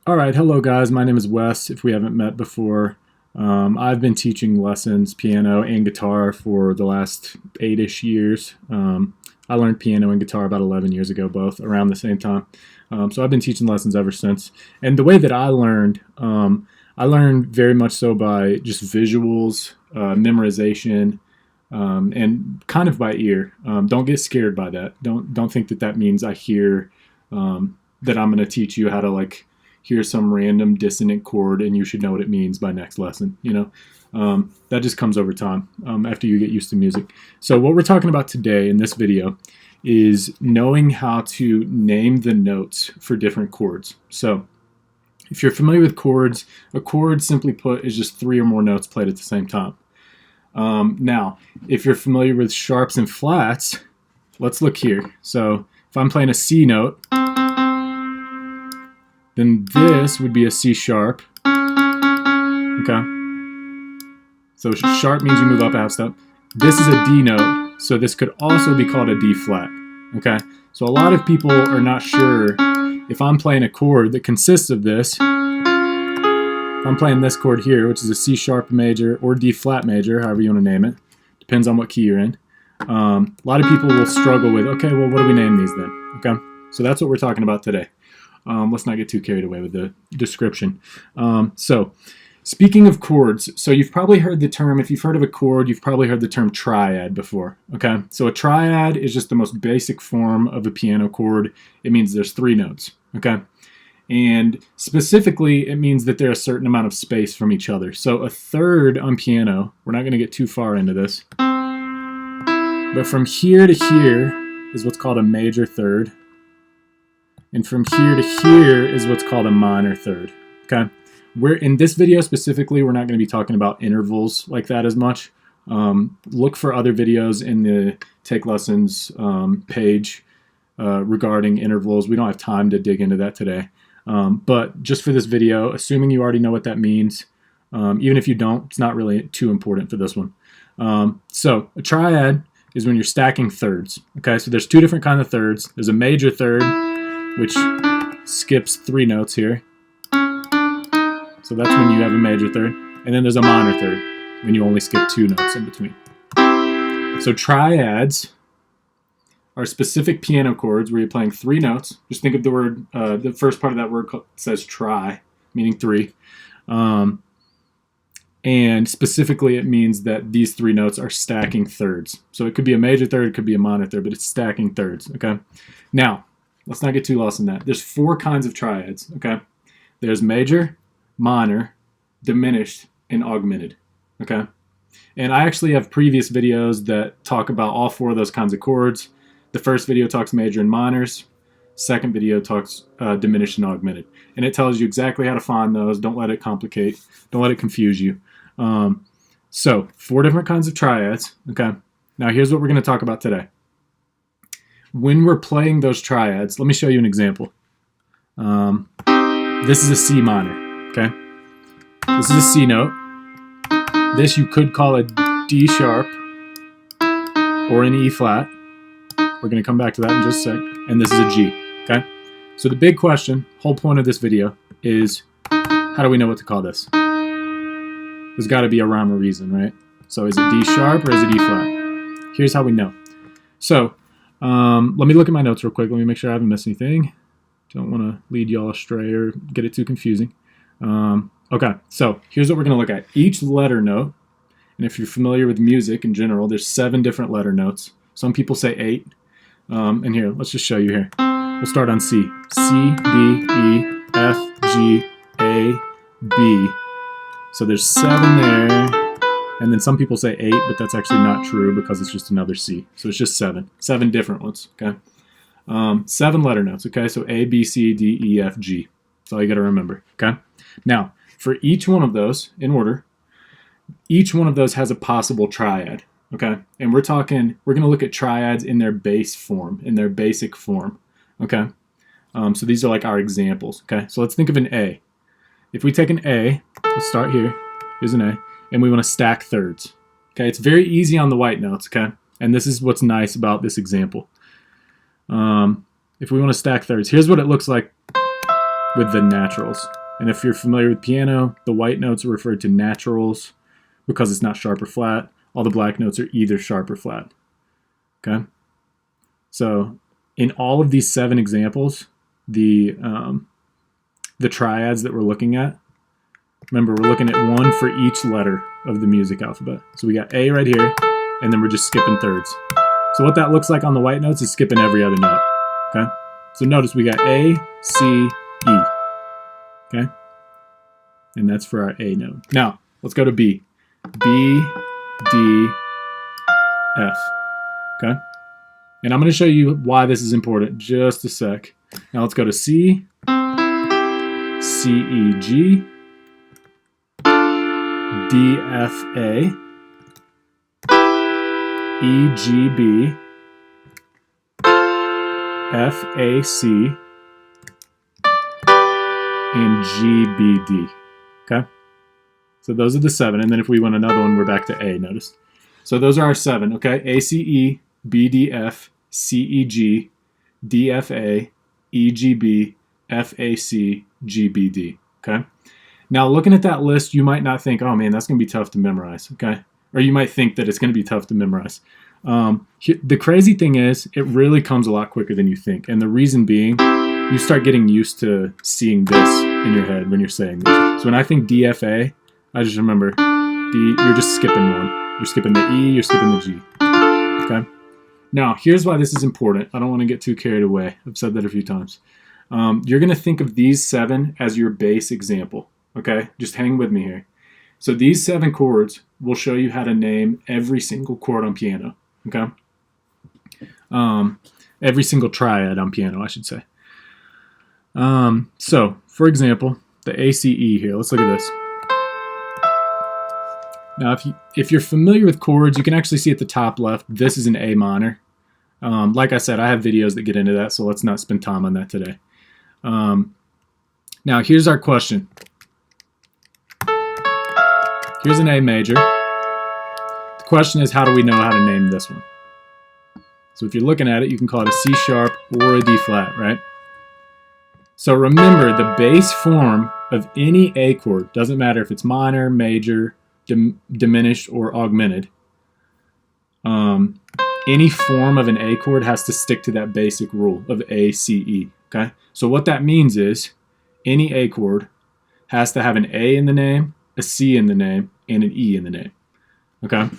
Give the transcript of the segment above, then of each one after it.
Alright, hello guys, my name is Wes, if we haven't met before. I've been teaching lessons, piano and guitar, for the last 8-ish years. I learned piano and guitar about 11 years ago, both around the same time. So I've been teaching lessons ever since. And the way that I learned very much so by just visuals, memorization, and kind of by ear. Don't get scared by that. Don't think that that means I hear that I'm going to teach you how to hear some random dissonant chord and you should know what it means by next lesson. That just comes over time after you get used to music. So what we're talking about today in this video is knowing how to name the notes for different chords. So if you're familiar with chords, a chord, simply put, is just 3 or more notes played at the same time. Now, if you're familiar with sharps and flats, let's look here. So if I'm playing a C note, then this would be a C sharp. Okay. So sharp means you move up a half step. This is a D note, so this could also be called a D flat. Okay. So a lot of people are not sure if I'm playing a chord that consists of this. If I'm playing this chord here, which is a C sharp major or D flat major, however you want to name it. Depends on what key you're in. A lot of people will struggle with, okay, well, what do we name these then? Okay. So that's what we're talking about today. Let's not get too carried away with the description. So speaking of chords, so you've probably heard the term, if you've heard of a chord, you've probably heard the term triad before. Okay, so a triad is just the most basic form of a piano chord. It means there's 3 notes. Okay, and specifically, it means that they're a certain amount of space from each other. So a third on piano, we're not going to get too far into this, but from here to here is what's called a major third. And from here to here is what's called a minor third. Okay, in this video specifically, we're not going to be talking about intervals like that as much. Look for other videos in the Take Lessons page regarding intervals. We don't have time to dig into that today. But just for this video, assuming you already know what that means, even if you don't, it's not really too important for this one. So a triad is when you're stacking thirds. Okay, so there's 2 different kinds of thirds. There's a major third, which skips 3 notes here. So that's when you have a major third. And then there's a minor third, when you only skip 2 notes in between. So triads are specific piano chords where you're playing 3 notes. Just think of the word, the first part of that word says tri, meaning 3. And specifically it means that these 3 notes are stacking thirds. So it could be a major third, it could be a minor third, but it's stacking thirds, okay? Now, let's not get too lost in that. There's 4 kinds of triads, okay? There's major, minor, diminished, and augmented, okay? And I actually have previous videos that talk about all 4 of those kinds of chords. The first video talks major and minors. Second video talks diminished and augmented. And it tells you exactly how to find those. Don't let it complicate. Don't let it confuse you. So 4 different kinds of triads, okay? Now here's what we're going to talk about today. When we're playing those triads, let me show you an example. This is a C minor, okay? This is a C note. This you could call a D sharp or an E flat. We're going to come back to that in just a sec. And this is a G, okay? So the big question, whole point of this video, is how do we know what to call this? There's got to be a rhyme or reason, right? So is it D sharp or is it E flat? Here's how we know. So let me look at my notes real quick. Let me make sure I haven't missed anything. Don't want to lead y'all astray or get it too confusing. Okay, so here's what we're going to look at. Each letter note, and if you're familiar with music in general, there's 7 different letter notes. Some people say 8. And here, let's just show you here. We'll start on C. C, D, E, F, G, A, B. So there's 7 there. And then some people say 8, but that's actually not true because it's just another C. So it's just 7. 7 different ones, okay? 7 letter notes, okay? So A, B, C, D, E, F, G. That's all you got to remember, okay? Now, for each one of those, in order, each one of those has a possible triad, okay? And we're going to look at triads in their base form, in their basic form, okay? So these are like our examples, okay? So let's think of an A. If we take an A, let's start here. Here's an A. And we want to stack thirds. Okay, it's very easy on the white notes, okay? And this is what's nice about this example. If we want to stack thirds, here's what it looks like with the naturals. And if you're familiar with piano, the white notes are referred to naturals because it's not sharp or flat. All the black notes are either sharp or flat. Okay? So in all of these 7 examples, the triads that we're looking at, remember we're looking at 1 for each letter of the music alphabet. So we got A right here, and then we're just skipping thirds. So what that looks like on the white notes is skipping every other note. Okay? So notice we got A, C, E. Okay? And that's for our A note. Now, let's go to B. B, D, F. Okay? And I'm going to show you why this is important just a sec. Now let's go to C, C, E, G, D, F, A, E, G, B, F, A, C, and G, B, D. Okay? So those are the 7. And then if we want another one, we're back to A, notice. So those are our 7, okay? A, C, E, B, D, F, C, E, G, D, F, A, E, G, B, F, A, C, G, B, D. Okay? Now, looking at that list, you might not think, oh man, that's going to be tough to memorize. Okay? Or you might think that it's going to be tough to memorize. The crazy thing is, it really comes a lot quicker than you think. And the reason being, you start getting used to seeing this in your head when you're saying this. So when I think DFA, I just remember you're just skipping one. You're skipping the E, you're skipping the G. Okay? Now, here's why this is important. I don't want to get too carried away. I've said that a few times. You're going to think of these 7 as your base example. Okay? Just hang with me here. So these 7 chords will show you how to name every single chord on piano. Okay? Every single triad on piano, I should say. So, for example, the ACE here. Let's look at this. Now, if you're familiar with chords, you can actually see at the top left, this is an A minor. Like I said, I have videos that get into that, so let's not spend time on that today. Now, here's our question. Here's an A major. The question is, how do we know how to name this one? So if you're looking at it, you can call it a C sharp or a D flat, right? So remember, the base form of any A chord, doesn't matter if it's minor, major, diminished, or augmented, any form of an A chord has to stick to that basic rule of A, C, E. Okay? So what that means is any A chord has to have an A in the name, a C in the name, and an E in the name. Okay?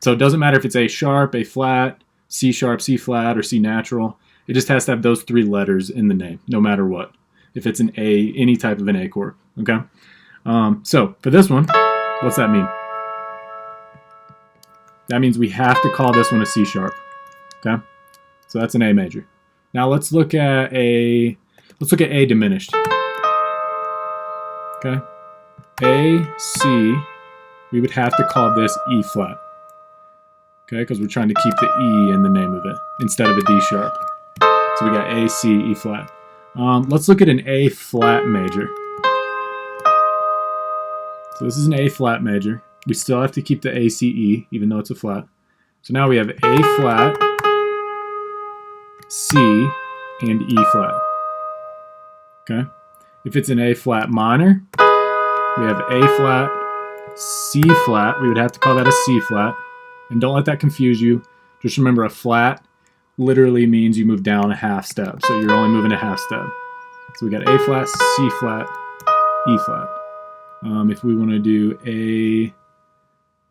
So it doesn't matter if it's A sharp, A flat, C sharp, C flat, or C natural. It just has to have those 3 letters in the name, no matter what. If it's an A, any type of an A chord. Okay? So for this one, what's that mean? That means we have to call this one a C sharp. Okay? So that's an A major. Now let's look at A diminished. Okay? A, C, we would have to call this E flat. Okay? Because we're trying to keep the E in the name of it instead of a D sharp. So we got A, C, E flat. Let's look at an A flat major. So this is an A flat major. We still have to keep the A, C, E, even though it's a flat. So now we have A flat, C, and E flat. Okay? If it's an A flat minor, we have A flat, C flat. We would have to call that a C flat. And don't let that confuse you. Just remember, a flat literally means you move down a half step. So you're only moving a half step. So we got A flat, C flat, E flat. If we want to do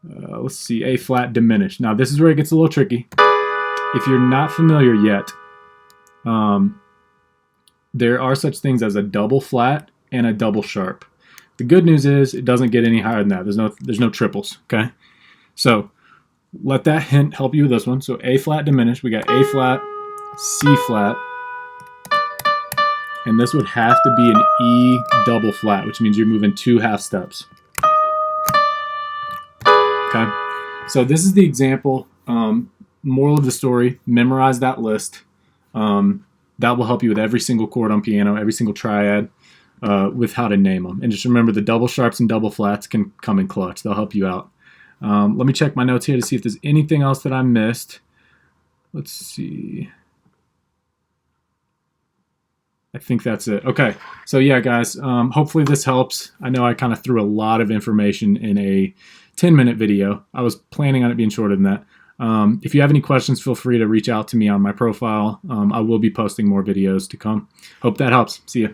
let's see, A flat diminished. Now this is where it gets a little tricky. If you're not familiar yet, there are such things as a double flat and a double sharp. The good news is it doesn't get any higher than that. There's no triples, okay? So let that hint help you with this one. So A flat diminished, we got A flat, C flat, and this would have to be an E double flat, which means you're moving 2 half steps. Okay, so this is the example. Moral of the story, memorize that list. That will help you with every single chord on piano, every single triad, with how to name them. And just remember, the double sharps and double flats can come in clutch. They'll help you out. Let me check my notes here to see if there's anything else that I missed. Let's see. I think that's it. Okay, so yeah, guys, hopefully this helps. I know I kind of threw a lot of information in a 10-minute video. I was planning on it being shorter than that. If you have any questions, feel free to reach out to me on my profile. I will be posting more videos to come. Hope that helps. See ya.